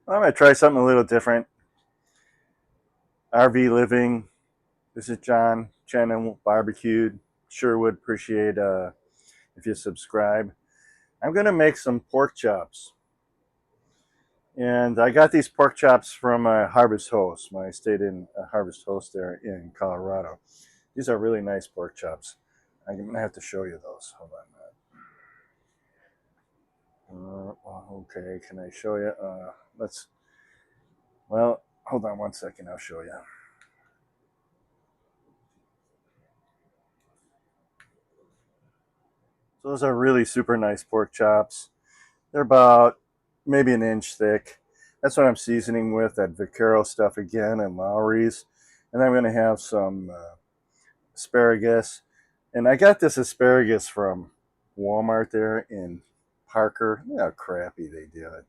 I'm going to try something a little different. RV living. This is John, channel Barbecued. Sure would appreciate if you subscribe. I'm going to make some pork chops. And I got these pork chops from Harvest Host when I stayed in Harvest Host there in Colorado. These are really nice pork chops. I'm going to have to show you those. Hold on. Okay, can I show you? Well, hold on one second. I'll show you. So those are really super nice pork chops. They're about maybe an inch thick. That's what I'm seasoning with, that Vaquero stuff again and Lowry's. And I'm going to have some asparagus. And I got this asparagus from Walmart there in Parker. Look how crappy they do it.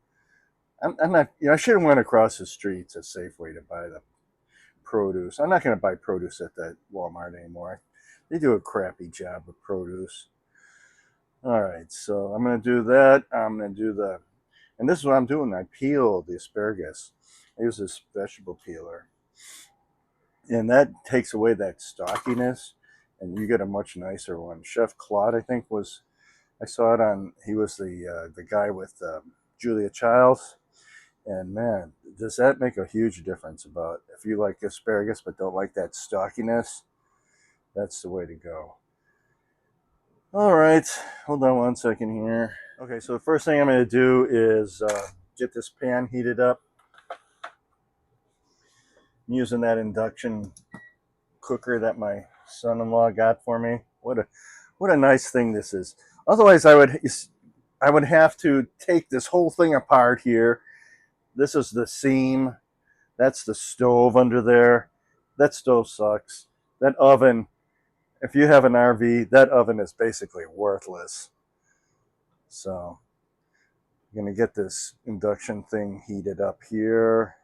I'm not, I should have went across the street to Safeway to buy the produce. I'm not going to buy produce at that Walmart anymore. They do a crappy job of produce. All right, so I'm going to do that. I'm going to do and this is what I'm doing. I peel the asparagus. I use this vegetable peeler. And that takes away that stockiness, and you get a much nicer one. Chef Claude, I think, I saw it on, he was the guy with Julia Childs. And man, does that make a huge difference about if you like asparagus but don't like that stockiness? That's the way to go. All right, hold on one second here. Okay, so the first thing I'm going to do is get this pan heated up. I'm using that induction cooker that my son-in-law got for me. What a nice thing this is. Otherwise, I would have to take this whole thing apart here. This is the seam. That's the stove under there. That stove sucks. That oven, if you have an RV, that oven is basically worthless. So I'm going to get this induction thing heated up here.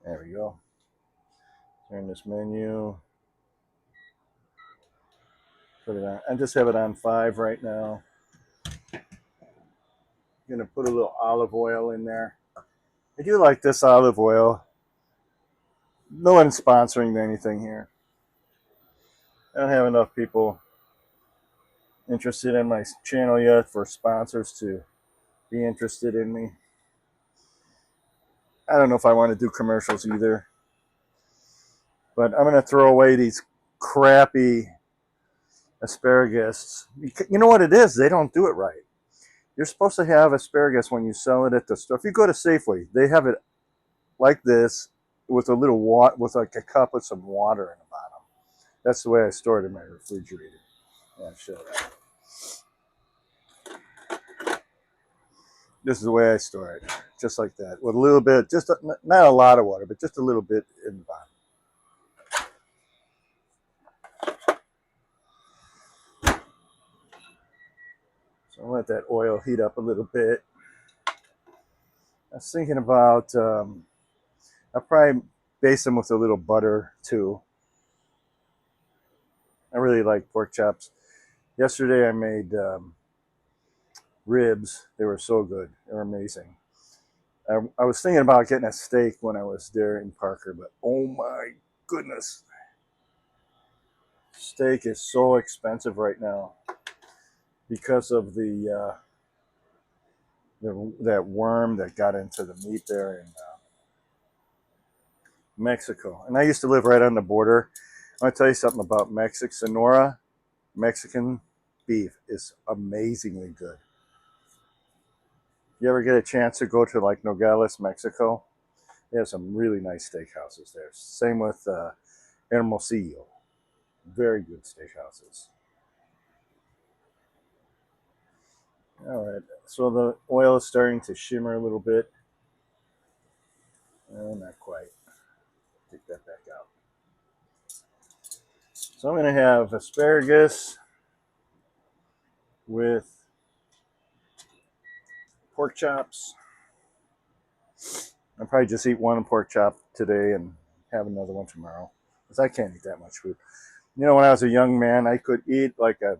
There we go. Turn this menu. Put it on. I just have it on 5 right now. I'm going to put a little olive oil in there. I do like this olive oil. No one's sponsoring anything here. I don't have enough people interested in my channel yet for sponsors to be interested in me. I don't know if I want to do commercials either. But I'm going to throw away these crappy asparagus. You know what it is? They don't do it right. You're supposed to have asparagus when you sell it at the store. If you go to Safeway, they have it like this with a little water, with like a cup with some water in the bottom. That's the way I store it in my refrigerator. I'll show that. This is the way I store it, just like that, with a little bit, just not a lot of water, but just a little bit in the bottom. So I'll let that oil heat up a little bit. I was thinking about, I'll probably baste them with a little butter too. I really like pork chops. Yesterday I made ribs. They were so good. They were amazing. I was thinking about getting a steak when I was there in Parker, but oh my goodness. Steak is so expensive right now because of that worm that got into the meat there in Mexico. And I used to live right on the border. I'm going to tell you something about Mexico. Sonora Mexican beef is amazingly good. You ever get a chance to go to like Nogales, Mexico? They have some really nice steakhouses there. Same with Hermosillo. Very good steakhouses. All right, so the oil is starting to shimmer a little bit. Not quite. Take that back out. So I'm going to have asparagus with pork chops. I'll probably just eat one pork chop today and have another one tomorrow, because I can't eat that much food. You know, when I was a young man, I could eat like a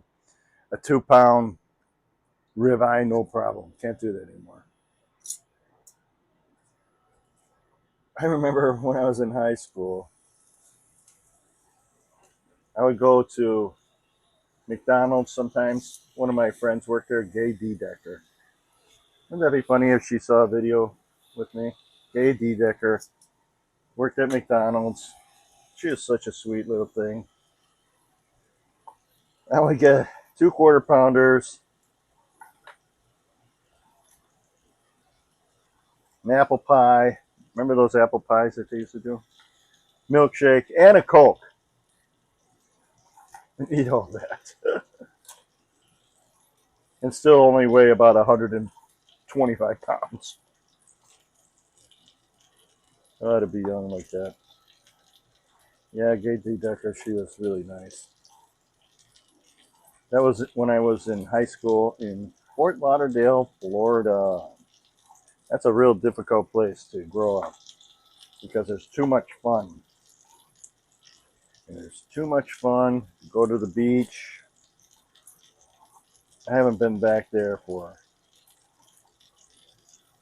2-pound ribeye, no problem. Can't do that anymore. I remember when I was in high school, I would go to McDonald's sometimes. One of my friends worked there, Gay D. Decker. Wouldn't that be funny if she saw a video with me? Gay D. Decker worked at McDonald's. She was such a sweet little thing. I would get 2 quarter pounders, an apple pie. Remember those apple pies that they used to do? Milkshake and a Coke. And eat all that. And still only weigh about 125 pounds. I ought to be young like that. Yeah, Gay D. Decker, she was really nice. That was when I was in high school in Fort Lauderdale, Florida. That's a real difficult place to grow up because there's too much fun. And there's too much fun. Go to the beach. I haven't been back there for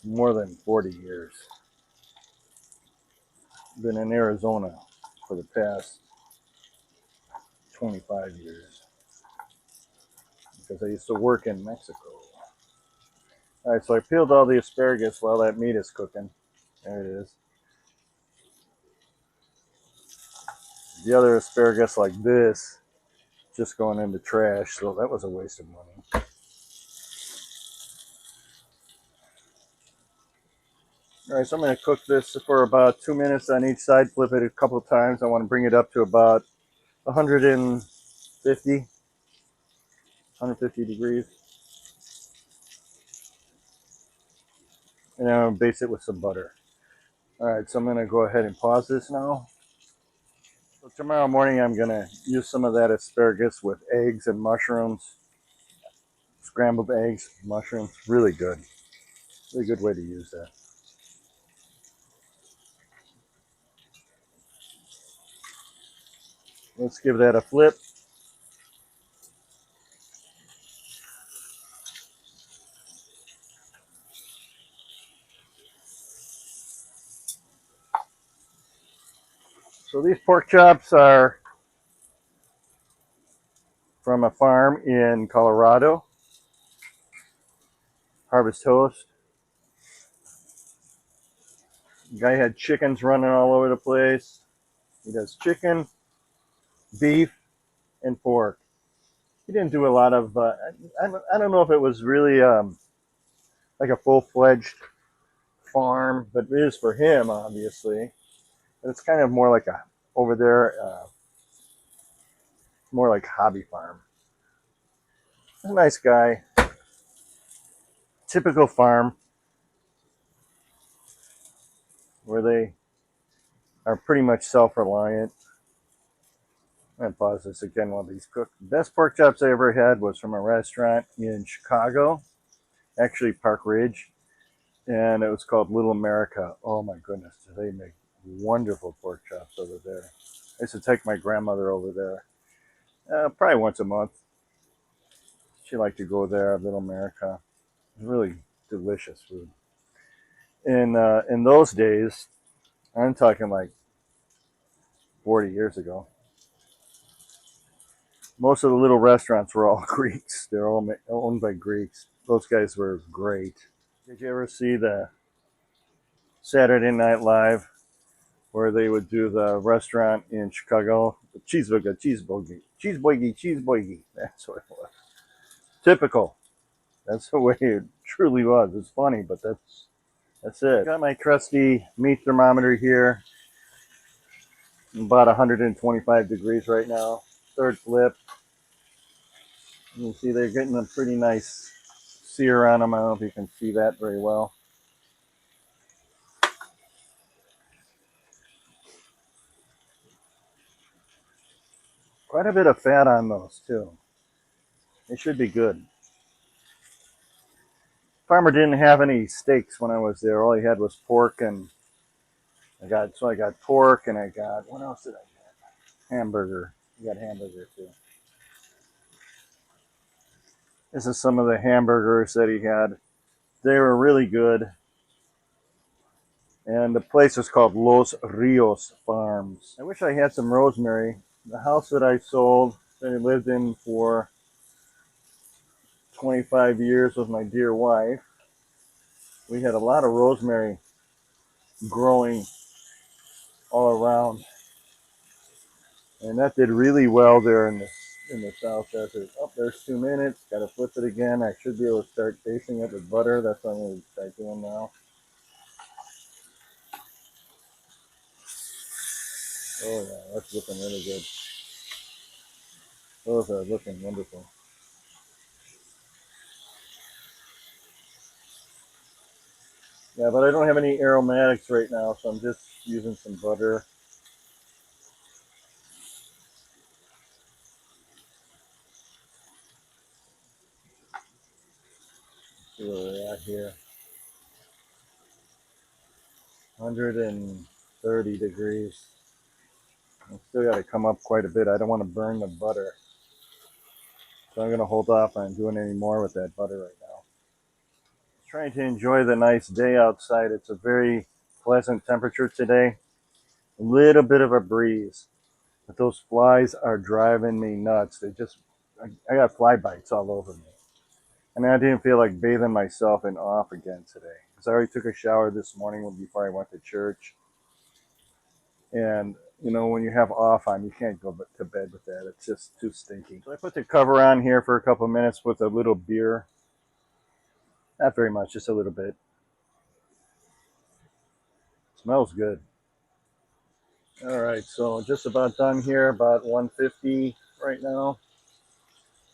more than 40 years. Been in Arizona for the past 25 years because I used to work in Mexico. All right, so I peeled all the asparagus while that meat is cooking. There it is. The other asparagus like this just going into trash, so that was a waste of money. All right, so I'm going to cook this for about 2 minutes on each side, flip it a couple of times. I want to bring it up to about 150 degrees. And I'll base it with some butter. All right, so I'm going to go ahead and pause this now. So tomorrow morning I'm going to use some of that asparagus with eggs and mushrooms. Scrambled eggs, mushrooms, really good. Really good way to use that. Let's give that a flip. So these pork chops are from a farm in Colorado. Harvest Toast. The guy had chickens running all over the place. He does chicken, beef, and pork. He didn't do a lot of, I don't know if it was really like a full-fledged farm, but it is for him, obviously. But it's kind of more like a, over there, more like a hobby farm. He's a nice guy. Typical farm where they are pretty much self-reliant. I'm going to pause this again while these cook. The best pork chops I ever had was from a restaurant in Chicago, actually Park Ridge, and it was called Little America. Oh my goodness, do they make wonderful pork chops over there. I used to take my grandmother over there probably once a month. She liked to go there, Little America. It was really delicious food. In those days, I'm talking like 40 years ago, most of the little restaurants were all Greeks. They're all owned by Greeks. Those guys were great. Did you ever see the Saturday Night Live where they would do the restaurant in Chicago? The cheeseboigie. That's what it was. Typical. That's the way it truly was. It's funny, but that's it. Got my trusty meat thermometer here. About 125 degrees right now. Third flip. You can see they're getting a pretty nice sear on them. I don't know if you can see that very well. Quite a bit of fat on those too. They should be good. Farmer didn't have any steaks when I was there. All he had was pork, and I got pork, and I got, what else did I get? Hamburger. I got hamburger too. This is some of the hamburgers that he had. They were really good. And the place is called Los Rios Farms. I wish I had some rosemary. The house that I sold, that I lived in for 25 years with my dear wife, we had a lot of rosemary growing all around. And that did really well there in the South Desert. Oh, there's 2 minutes. Got to flip it again. I should be able to start basting it with butter. That's what I'm going to start doing now. Oh yeah, that's looking really good. Those are looking wonderful. Yeah, but I don't have any aromatics right now, so I'm just using some butter. See where we're at here. 130 degrees. I still got to come up quite a bit. I don't want to burn the butter. So I'm going to hold off on doing any more with that butter right now. Trying to enjoy the nice day outside. It's a very pleasant temperature today. A little bit of a breeze. But those flies are driving me nuts. I got fly bites all over me. And I didn't feel like bathing myself in off again today. Because I already took a shower this morning before I went to church. And, you know, when you have off on, you can't go to bed with that. It's just too stinky. So I put the cover on here for a couple of minutes with a little beer. Not very much, just a little bit. Smells good. All right, so just about done here, about 150 right now.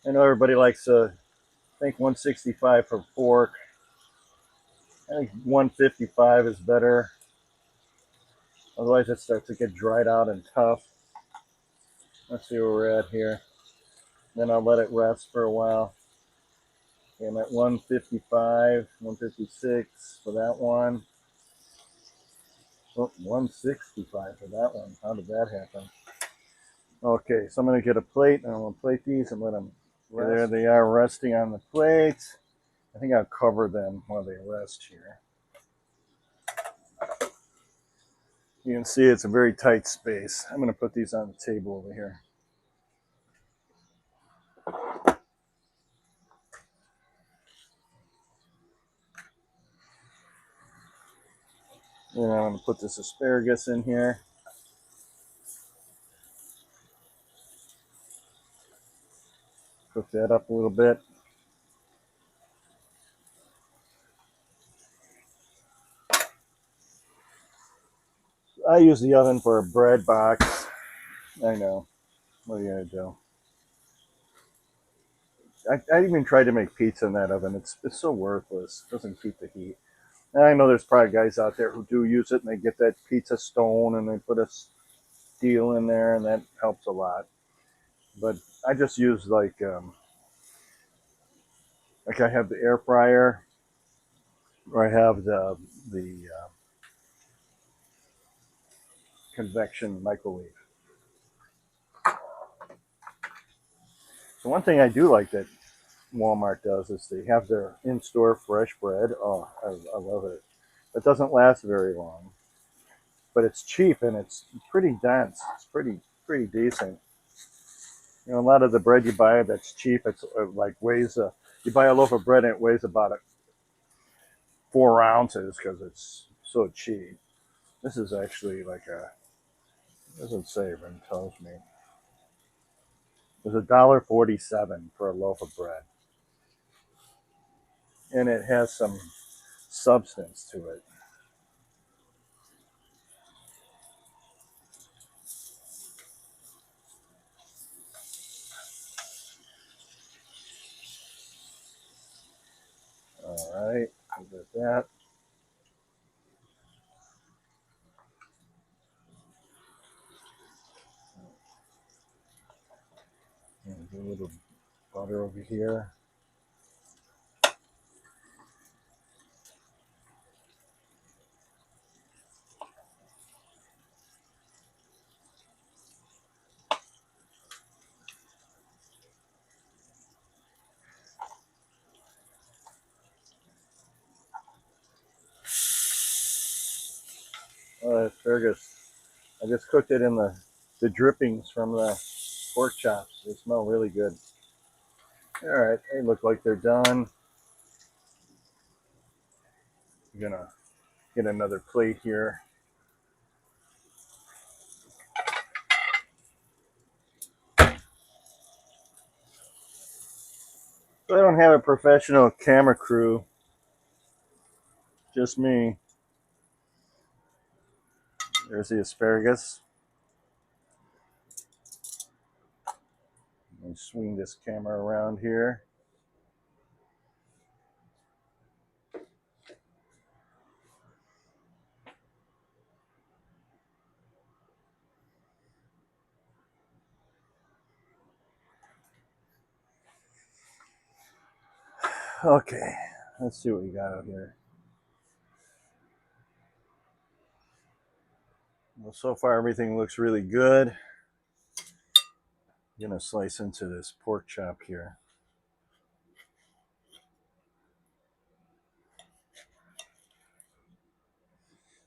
I know everybody likes I think 165 for pork. I think 155 is better. Otherwise, it starts to get dried out and tough. Let's see where we're at here. Then I'll let it rest for a while. Okay, I'm at 155, 156 for that one. Oh, 165 for that one. How did that happen? Okay, so I'm going to get a plate, and I'm going to plate these and let them rest. There they are resting on the plate. I think I'll cover them while they rest here. You can see it's a very tight space. I'm going to put these on the table over here. And I'm going to put this asparagus in here. Cook that up a little bit. I use the oven for a bread box. I know. What are you going to do? I even tried to make pizza in that oven. It's so worthless. It doesn't keep the heat. And I know there's probably guys out there who do use it, and they get that pizza stone and they put a steel in there, and that helps a lot. But I just use like I have the air fryer, or I have the convection microwave. So one thing I do like that Walmart does is they have their in-store fresh bread. Oh, I love it. It doesn't last very long, but it's cheap and it's pretty dense. It's pretty decent. You know, a lot of the bread you buy that's cheap, it's like weighs. You buy a loaf of bread and it weighs about 4 ounces because it's so cheap. This is actually like doesn't say, but it tells me. It's $1.47 for a loaf of bread, and it has some substance to it. All right, we got that. And a little butter over here. Asparagus. I just cooked it in the drippings from the pork chops. They smell really good. All right, they look like they're done. I'm gonna get another plate here. So I don't have a professional camera crew, just me. There's the asparagus. Let me swing this camera around here. Okay, let's see what we got out here. Well, so far everything looks really good. I'm gonna slice into this pork chop here.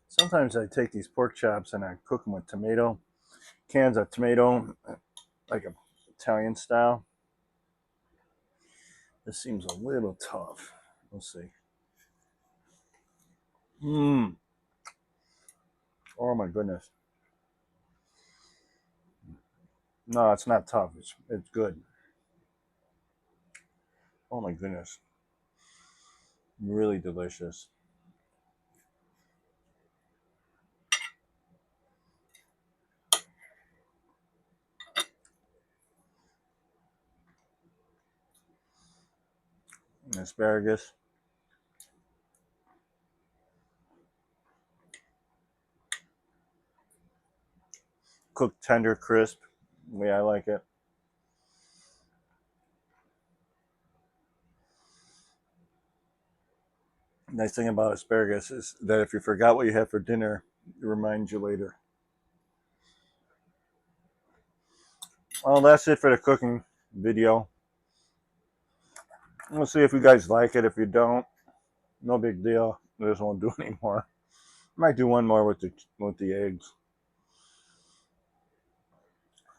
Sometimes I take these pork chops and I cook them with tomato, cans of tomato, like a Italian style. This seems a little tough. We'll see. Mmm. Oh my goodness. No, it's not tough. It's good. Oh my goodness. Really delicious. Asparagus. Cooked tender, crisp. The way I like it. Nice thing about asparagus is that if you forgot what you had for dinner, it reminds you later. Well, that's it for the cooking video. We'll see if you guys like it. If you don't, no big deal. I just won't do anymore. Might do one more with the eggs.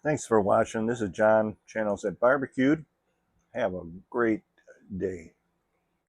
Thanks for watching. This is John. Channel said barbecued. Have a great day.